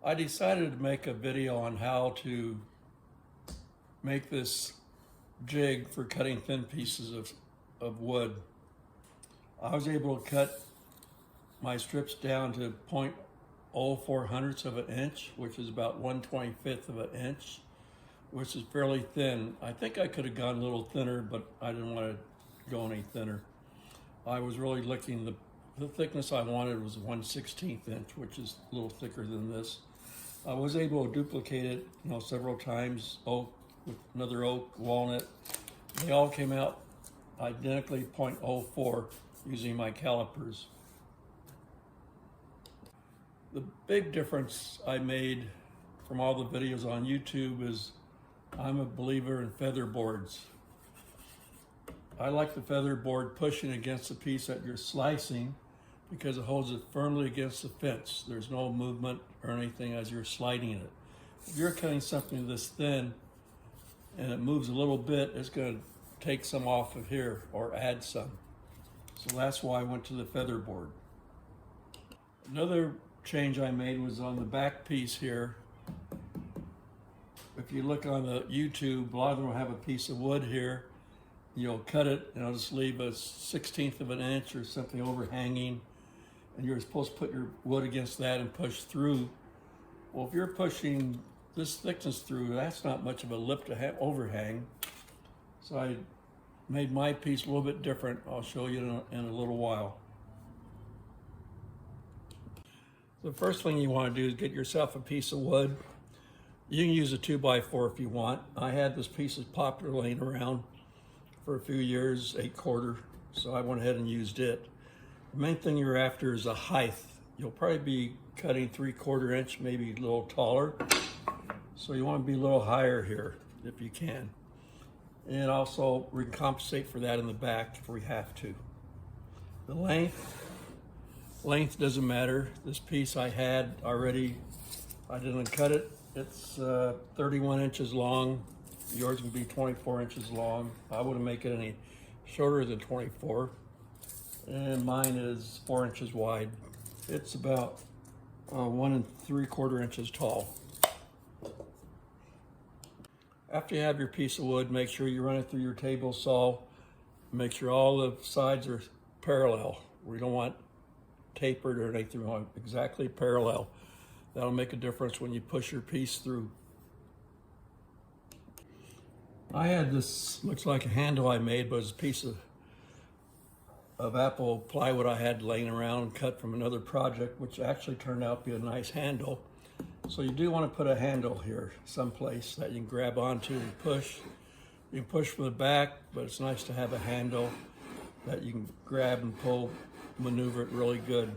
I decided to make a video on how to make this jig for cutting thin pieces of wood. I was able to cut my strips down to 0.04 hundredths of an inch, which is about 1/25th of an inch, which is fairly thin. I think I could have gone a little thinner, but I didn't want to go any thinner. I was really looking, the thickness I wanted was 1/16 inch, which is a little thicker than this. I was able to duplicate it, several times, oak with another oak, walnut. They all came out identically 0.04 using my calipers. The big difference I made from all the videos on YouTube is I'm a believer in feather boards. I like the feather board pushing against the piece that you're slicing because it holds it firmly against the fence. There's no movement or anything as you're sliding it. If you're cutting something this thin and it moves a little bit, it's going to take some off of here or add some. So that's why I went to the feather board. Another change I made was on the back piece here. If you look on the YouTube, a lot of them will have a piece of wood here. You'll cut it and I'll just leave a 1/16th of an inch or something overhanging, and you're supposed to put your wood against that and push through. Well, if you're pushing this thickness through, that's not much of a lip to overhang. So I made my piece a little bit different. I'll show you in a little while. The first thing you want to do is get yourself a piece of wood. You can use a 2x4 if you want. I had this piece of poplar laying around for a few years, 8/4, so I went ahead and used it. The main thing you're after is a height. You'll probably be cutting 3/4 inch, maybe a little taller. So you want to be a little higher here if you can. And also we can compensate for that in the back if we have to. The length doesn't matter. This piece I had already, I didn't cut it. It's 31 inches long. Yours can be 24 inches long. I wouldn't make it any shorter than 24. And mine is 4 inches wide. It's about 1 3/4 inches tall. After you have your piece of wood, make sure you run it through your table saw. Make sure all the sides are parallel. We don't want tapered or anything. We want exactly parallel. That'll make a difference when you push your piece through. I had this, looks like a handle I made, but it's a piece of apple plywood I had laying around, cut from another project, which actually turned out to be a nice handle. So you do want to put a handle here someplace that you can grab onto and push. You can push from the back, but it's nice to have a handle that you can grab and pull, maneuver it really good.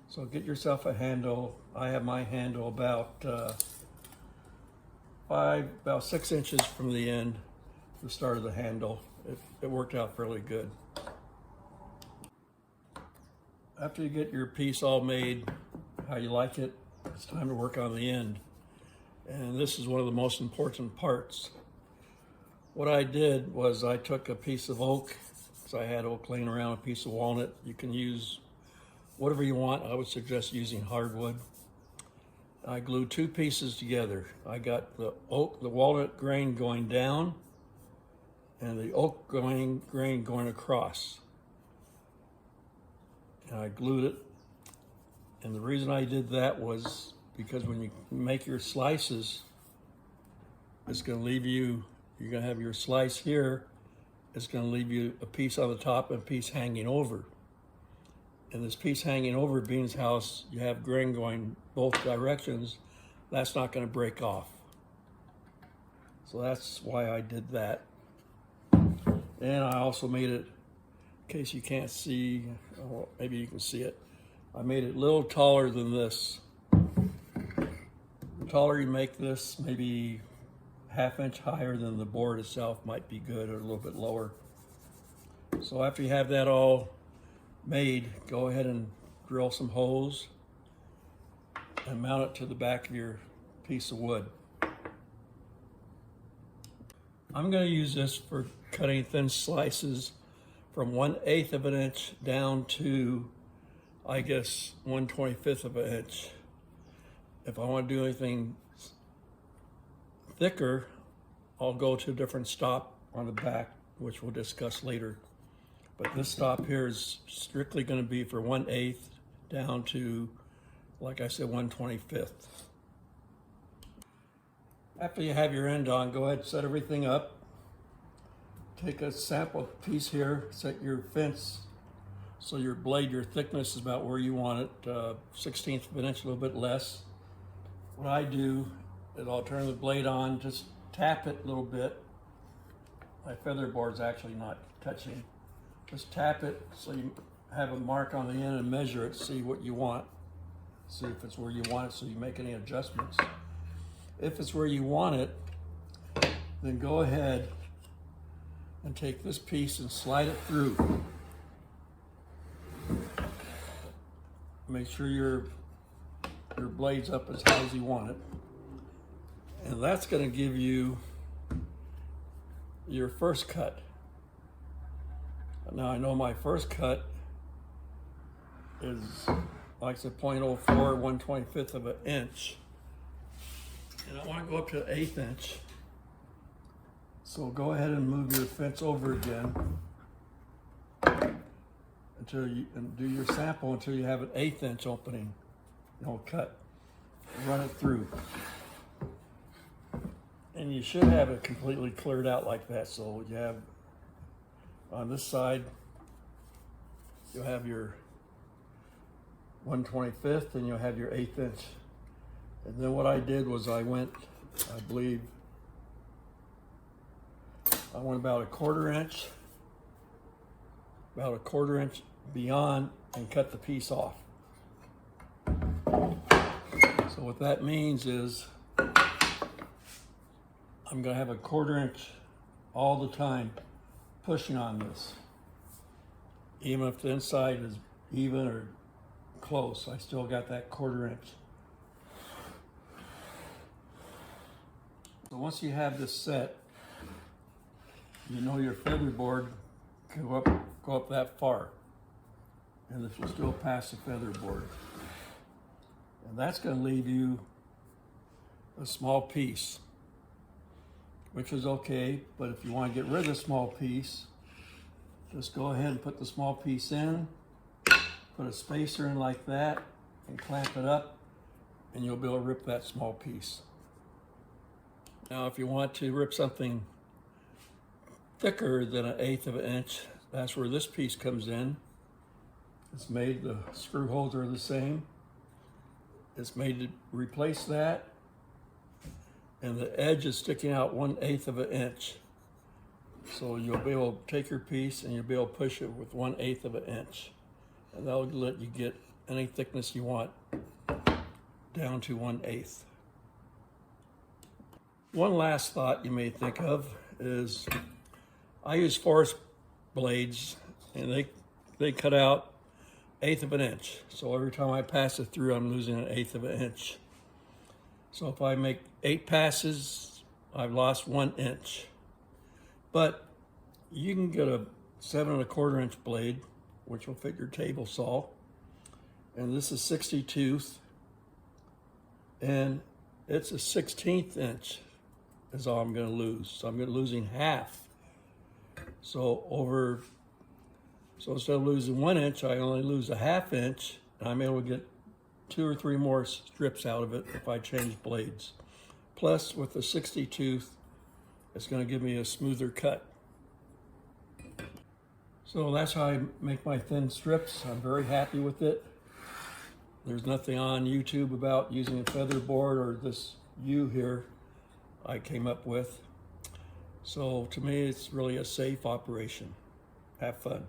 So get yourself a handle. I have my handle about 6 inches from the end, the start of the handle. It worked out fairly good. After you get your piece all made how you like it, it's time to work on the end. And this is one of the most important parts. What I did was I took a piece of oak, so I had oak laying around, a piece of walnut. You can use whatever you want. I would suggest using hardwood. I glued two pieces together. I got the walnut grain going down and the oak grain going across. And I glued it. And the reason I did that was because when you make your slices, it's going to leave you, you're going to have your slice here, it's going to leave you a piece on the top and a piece hanging over. And this piece hanging over Beans House, you have grain going both directions, that's not going to break off. So that's why I did that. And I also made it, in case you can't see, well, maybe you can see it, I made it a little taller than this. The taller you make this, maybe 1/2 inch higher than the board itself might be good, or a little bit lower. So after you have that all made, go ahead and drill some holes and mount it to the back of your piece of wood. I'm going to use this for cutting thin slices from 1/8 of an inch down to, I guess, 1/25 of an inch. if I want to do anything thicker, I'll go to a different stop on the back, which we'll discuss later. But this stop here is strictly going to be for 1/8 down to, like I said, 1/25. After you have your end on, go ahead and set everything up. Take a sample piece here, set your fence so your blade, your thickness is about where you want it, 1/16 of an inch, a little bit less. What I do is I'll turn the blade on, just tap it a little bit. My feather board's actually not touching. Just tap it so you have a mark on the end and measure it, see what you want. See if it's where you want it so you make any adjustments. If it's where you want it, then go ahead and take this piece and slide it through. Make sure your blade's up as high as you want it. And that's going to give you your first cut. Now I know my first cut is, like I said, 0.04, 1/25 of an inch. And I want to go up to 1/8 inch. So go ahead and move your fence over again until you, and do your sample until you have an 1/8 inch opening. Cut. Run it through. And you should have it completely cleared out like that. So you have, on this side, you'll have your 1/25 and you'll have your 1/8 inch. And then what I did was I went about a 1/4 inch, beyond and cut the piece off. So what that means is I'm going to have a 1/4 inch all the time pushing on this. Even if the inside is even or close, I still got that 1/4 inch. So once you have this set, you know your feather board can go up that far, and this will still pass the feather board. And that's going to leave you a small piece, which is okay, but if you want to get rid of the small piece, just go ahead and put the small piece in, put a spacer in like that, and clamp it up, and you'll be able to rip that small piece. Now, if you want to rip something thicker than 1/8 of an inch, that's where this piece comes in. It's made, the screw holes are the same. It's made to replace that, and the edge is sticking out 1/8 of an inch. So you'll be able to take your piece and you'll be able to push it with 1/8 of an inch. And that'll let you get any thickness you want down to 1/8. One last thought you may think of is I use forest blades, and they cut out 1/8 of an inch. So every time I pass it through, I'm losing 1/8 of an inch. So if I make 8 passes, I've lost 1 inch. But you can get a 7 1/4 inch blade, which will fit your table saw. And this is 60-tooth, and it's a 1/16 inch is all I'm going to lose. So I'm losing half. So instead of losing 1 inch, I only lose a 1/2 inch, and I'm able to get 2 or 3 more strips out of it if I change blades. Plus, with the 60-tooth, it's going to give me a smoother cut. So that's how I make my thin strips. I'm very happy with it. There's nothing on YouTube about using a feather board or this U here I came up with. So to me, it's really a safe operation. Have fun.